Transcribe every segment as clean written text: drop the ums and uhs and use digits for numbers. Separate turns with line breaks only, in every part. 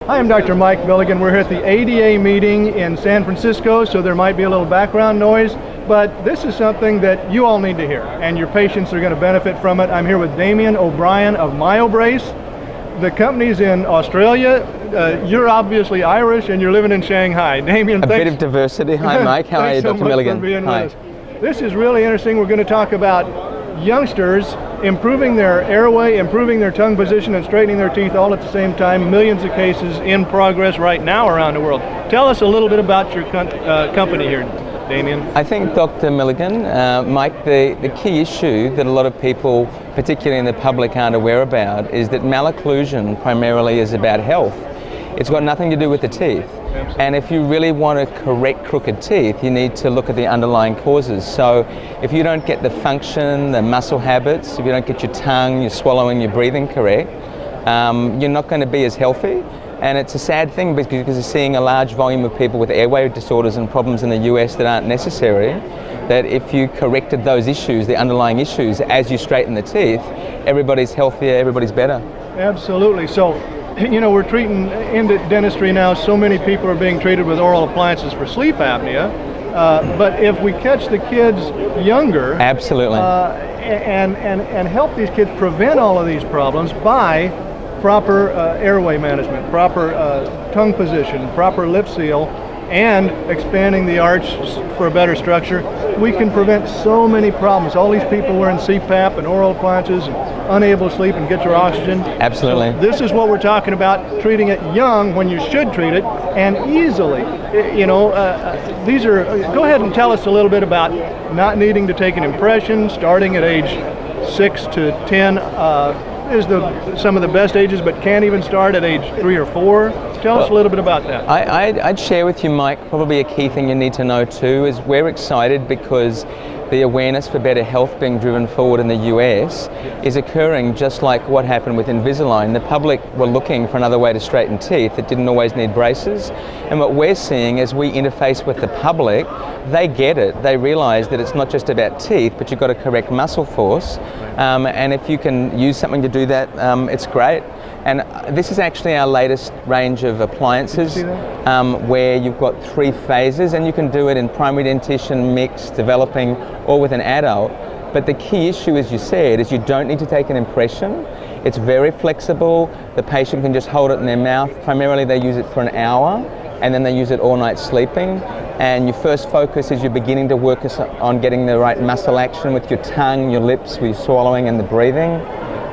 Hi, I'm Dr. Mike Milligan. We're here at the ADA meeting in San Francisco, so there might be a little background noise, but this is something that you all need to hear, and your patients are going to benefit from it. I'm here with Damien O'Brien of MyoBrace. The company's in Australia. You're obviously Irish, and you're living in Shanghai. Damien, thanks.
A bit of diversity. Hi, Mike. How are you, Dr. Milligan?
Hi. This is really interesting. We're going to talk about youngsters improving their airway, improving their tongue position, and straightening their teeth all at the same time. Millions of cases in progress right now around the world. Tell us a little bit about your company here, Damien.
I think, Dr. Milligan, Mike, the key issue that a lot of people, particularly in the public, aren't aware about is that malocclusion primarily is about health. It's got nothing to do with the teeth. Absolutely. And if you really want to correct crooked teeth, you need to look at the underlying causes. So if you don't get the function, the muscle habits, if you don't get your tongue, your swallowing, your breathing correct, you're not going to be as healthy. And it's a sad thing because you're seeing a large volume of people with airway disorders and problems in the US that aren't necessary, that if you corrected those issues, the underlying issues, as you straighten the teeth, everybody's healthier, everybody's better.
Absolutely. So, you know, we're treating in dentistry now, so many people are being treated with oral appliances for sleep apnea, but if we catch the kids younger,
absolutely,
and help these kids prevent all of these problems by proper airway management, proper tongue position, proper lip seal, and expanding the arch for a better structure, we can prevent so many problems. All these people wearing CPAP and oral appliances and unable to sleep and get your oxygen.
Absolutely.
So this is what we're talking about, treating it young when you should treat it, and easily. You know, these are, go ahead and tell us a little bit about not needing to take an impression, starting at age 6 to 10 is some of the best ages, but can't even start at age 3 or 4. Tell us a little bit about that.
I'd share with you, Mike, probably a key thing you need to know too is we're excited because the awareness for better health being driven forward in the US is occurring just like what happened with Invisalign. The public were looking for another way to straighten teeth that didn't always need braces. And what we're seeing as we interface with the public, they get it. They realize that it's not just about teeth, but you've got to correct muscle force. And if you can use something to do that, it's great. And this is actually our latest range of appliances where you've got 3 phases, and you can do it in primary dentition, mixed, developing, or with an adult. But the key issue, as you said, is you don't need to take an impression. It's very flexible. The patient can just hold it in their mouth. Primarily they use it for an hour, and then they use it all night sleeping. And your first focus is you're beginning to work on getting the right muscle action with your tongue, your lips, with your swallowing and the breathing.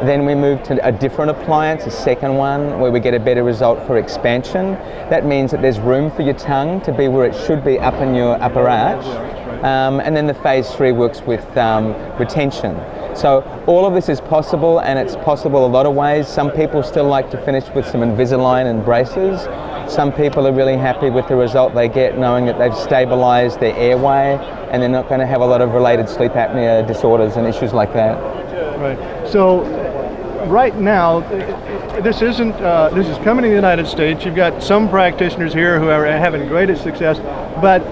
Then we move to a different appliance, a second one, where we get a better result for expansion. That means that there's room for your tongue to be where it should be up in your upper arch. And then the phase 3 works with retention. So all of this is possible, and it's possible a lot of ways. Some people still like to finish with some Invisalign and braces. Some people are really happy with the result they get, knowing that they've stabilized their airway and they're not going to have a lot of related sleep apnea disorders and issues like that.
Right. So right now, this is coming to the United States. You've got some practitioners here who are having greatest success, but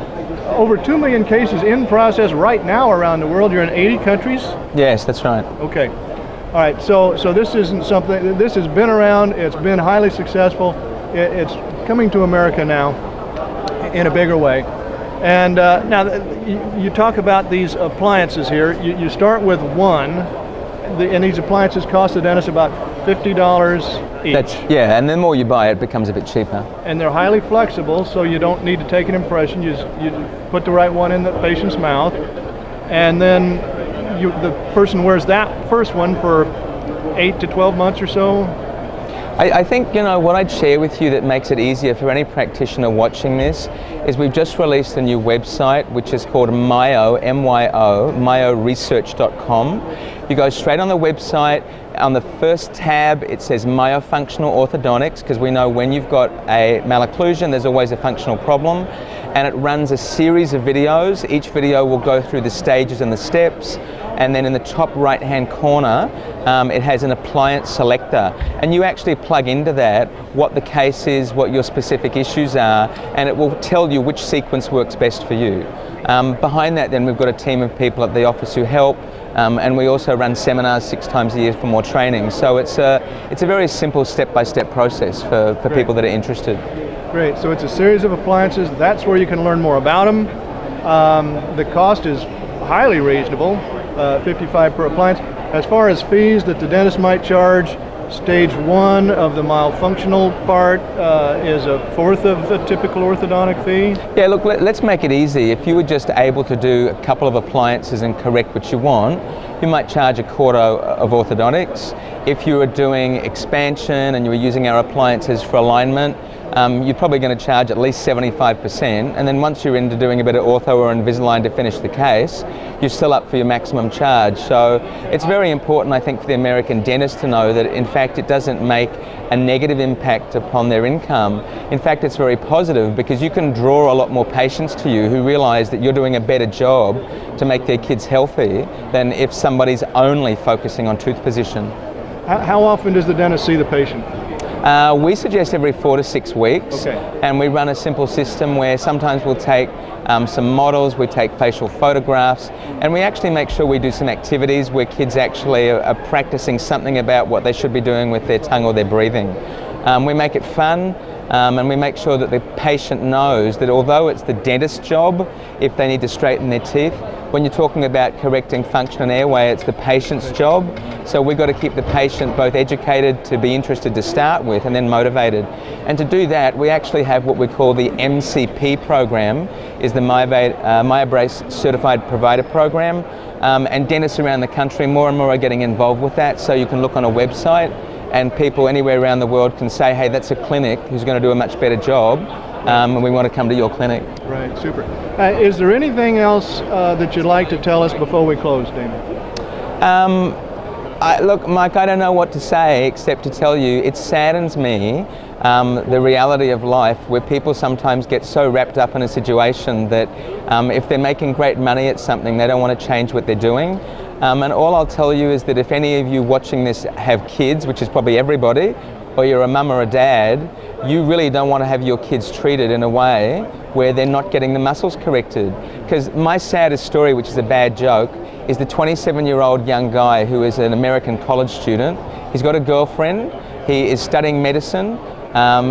over 2 million cases in process right now around the world. You're in 80 countries?
Yes, that's right.
Okay. All right. So this isn't something, this has been around, it's been highly successful. It's coming to America now in a bigger way. And now you talk about these appliances here. You start with one, and these appliances cost the dentist about $50 each.
Yeah, and the more you buy, it becomes a bit cheaper.
And they're highly flexible, so you don't need to take an impression. You put the right one in the patient's mouth, and then the person wears that first one for 8 to 12 months or so.
I think, you know, what I'd share with you that makes it easier for any practitioner watching this is we've just released a new website which is called Myo, M-Y-O, myoresearch.com. You go straight on the website. On the first tab it says myofunctional orthodontics, because we know when you've got a malocclusion there's always a functional problem, and it runs a series of videos. Each video will go through the stages and the steps, and then in the top right hand corner it has an appliance selector, and you actually plug into that what the case is, what your specific issues are, and it will tell you which sequence works best for you. Behind that then we've got a team of people at the office who help. and we also run seminars 6 times a year for more training. So it's a very simple step-by-step process for people that are interested.
Great. So it's a series of appliances. That's where you can learn more about them. The cost is highly reasonable, $55 per appliance. As far as fees that the dentist might charge, stage 1 of the myofunctional part is 1/4 of the typical orthodontic fee.
Yeah, look, let's make it easy. If you were just able to do a couple of appliances and correct what you want, you might charge 1/4 of orthodontics. If you were doing expansion and you were using our appliances for alignment, you're probably going to charge at least 75%, and then once you're into doing a bit of ortho or Invisalign to finish the case, you're still up for your maximum charge. So it's very important, I think, for the American dentist to know that in fact it doesn't make a negative impact upon their income. In fact, it's very positive because you can draw a lot more patients to you who realize that you're doing a better job to make their kids healthy than if somebody's only focusing on tooth position.
How often does the dentist see the patient?
We suggest every 4 to 6 weeks,
okay.
And we run a simple system where sometimes we'll take some models, we take facial photographs, and we actually make sure we do some activities where kids actually are practicing something about what they should be doing with their tongue or their breathing. We make it fun, and we make sure that the patient knows that although it's the dentist's job, if they need to straighten their teeth, when you're talking about correcting function and airway, it's the patient's job. So we've got to keep the patient both educated to be interested to start with and then motivated. And to do that, we actually have what we call the MCP program, is the MyoBrace Certified Provider Program. And dentists around the country more and more are getting involved with that. So you can look on a website and people anywhere around the world can say, hey, that's a clinic who's going to do a much better job. And we want to come to your clinic.
Right, super. Is there anything else that you'd like to tell us before we close, Damon?
Look, Mike, I don't know what to say except to tell you it saddens me, the reality of life where people sometimes get so wrapped up in a situation that if they're making great money at something, they don't want to change what they're doing. And all I'll tell you is that if any of you watching this have kids, which is probably everybody, or you're a mum or a dad, you really don't want to have your kids treated in a way where they're not getting the muscles corrected. Because my saddest story, which is a bad joke, is the 27-year-old young guy who is an American college student. He's got a girlfriend, he is studying medicine,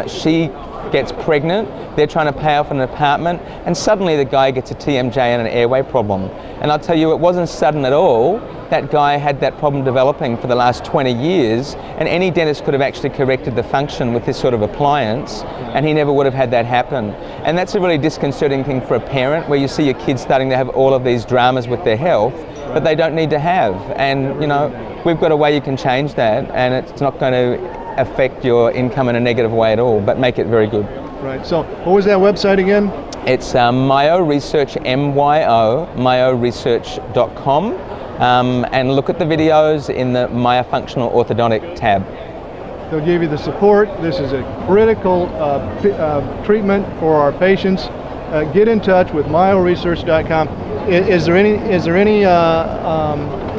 she gets pregnant, they're trying to pay off an apartment, and suddenly the guy gets a TMJ and an airway problem. And I'll tell you, it wasn't sudden at all. That guy had that problem developing for the last 20 years, and any dentist could have actually corrected the function with this sort of appliance, and he never would have had that happen. And that's a really disconcerting thing for a parent, where you see your kids starting to have all of these dramas with their health that they don't need to have. And you know, we've got a way you can change that, and it's not going to affect your income in a negative way at all, but make it very good.
Right, so what was that website again?
It's MyoResearch, myoresearch.com, and look at the videos in the Myofunctional Orthodontic tab.
They'll give you the support. This is a critical treatment for our patients. Get in touch with myoresearch.com. Is there any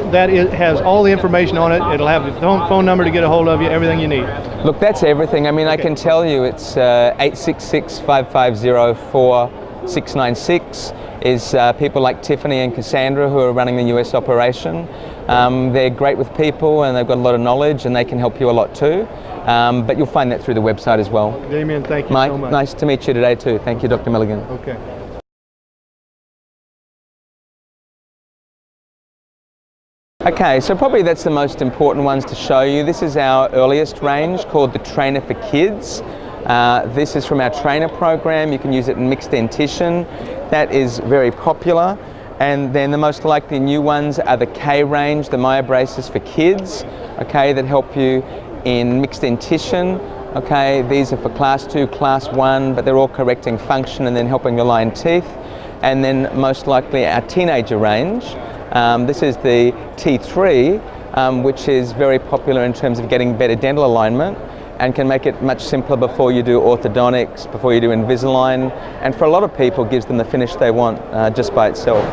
that has all the information on it? It'll have the phone number to get a hold of you, everything you need.
Look, that's everything. I mean, okay. I can tell you it's 866-550-4696 is people like Tiffany and Cassandra who are running the US operation. They're great with people and they've got a lot of knowledge and they can help you a lot too. But you'll find that through the website as well.
Damien, thank you
Mike,
so much.
Nice to meet you today too. Thank you, Dr. Milligan.
Okay.
Okay, so probably that's the most important ones to show you. This is our earliest range called the Trainer for Kids. This is from our trainer program. You can use it in mixed dentition. That is very popular. And then the most likely new ones are the K range, the MyoBraces for kids, okay, that help you in mixed dentition. Okay, these are for class 2, class 1, but they're all correcting function and then helping align teeth. And then most likely our teenager range. This is the T3, which is very popular in terms of getting better dental alignment and can make it much simpler before you do orthodontics, before you do Invisalign, and for a lot of people gives them the finish they want just by itself.